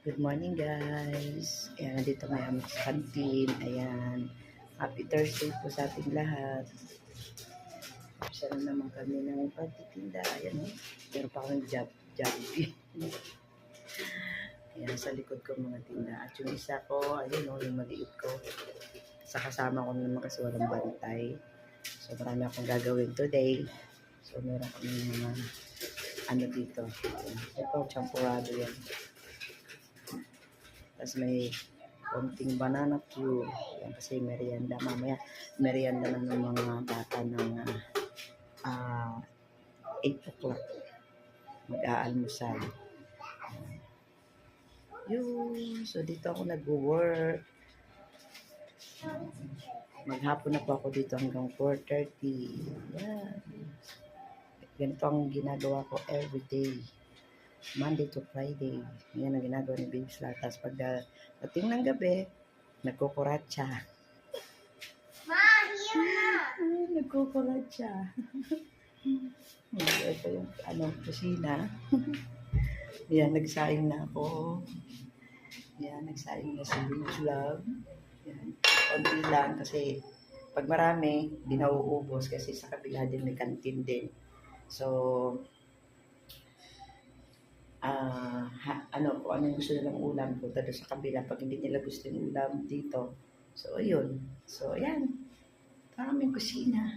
Good morning guys. Ayan, nandito ngayon sa canteen. Ayan. Happy Thursday po sa ating lahat. Isa na naman kami ng pagtitinda. Ayan o. Meron pa akong Jollibee. Ayan, sa likod ko mga tinda. At yung isa ko, ayun o, yung maliit ko. Sa kasama ko naman kasi walang bantay. So marami akong gagawin today. So meron kami mga ano dito. Ito, champurado yan. Tapos may konting banana cube. Yan kasi merienda. Mamaya merienda na ng mga bata ng 8 o'clock. Mag-aalmusal. Yun. So dito ako nag-work. Maghapon na po ako dito hanggang 4:30. Yan. Ganito ang ginagawa ko everyday. Monday to Friday. Yan ang ginagawa ni Babes Lat. Tapos pagdating ng gabi, nagkukuratsa. Ma, here na! Nagkukuratsa. Ito yung kusina. Yan, nagsaing na ako. Yan, nagsaing na si Babes Love. Yan, konti lang kasi pag marami, di nauubos kasi sa kabila din may kantin din. So, kung ano yung gusto nilang ulam, punta doon sa kabila. Pag hindi nila gusto yung ulam dito. So, ayun. So, ayan. Maraming kusina.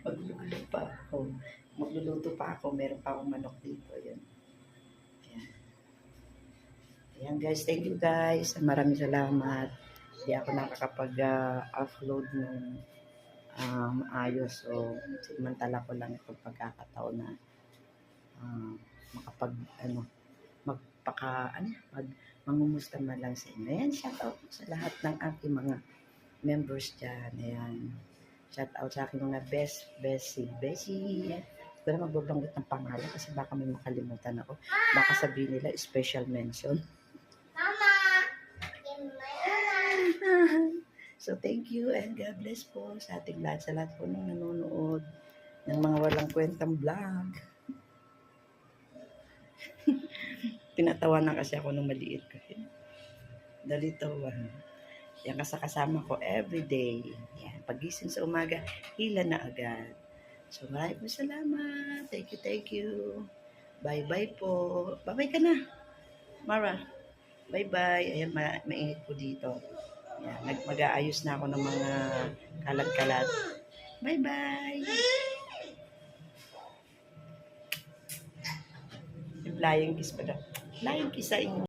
Magluluto pa ako. Meron pa akong manok dito. Ayan. Ayan. Ayan guys. Thank you guys. Maraming salamat. Hindi ako nakakapag-upload ng ayos. So, simantala ko lang itong pagkakataon na mangumusta man lang sa inyo. Ayan, shout out sa lahat ng aking mga members dyan. Ayan, shout out sa aking mga Bessie. Hindi ko na magbabanggit ng pangalan kasi baka may makalimutan ako. Baka sabihin nila, special mention. Mama! So, thank you and God bless po sa ating lahat. Sa lahat po ng nanonood ng mga walang kwentang vlog. Tinatawanan kasi ako ng maliit kasi. Dalitawan. Yan kasama ko everyday. Yan. Pagising sa umaga, hila na agad. So, maraming po salamat. Thank you. Bye-bye po. Bye-bye ka na. Mara. Bye-bye. Ayan, mainit po dito. Yan. Mag-aayos na ako ng mga kalat-kalat. Bye-bye. Flying kiss pala. Flying kiss sa inyo.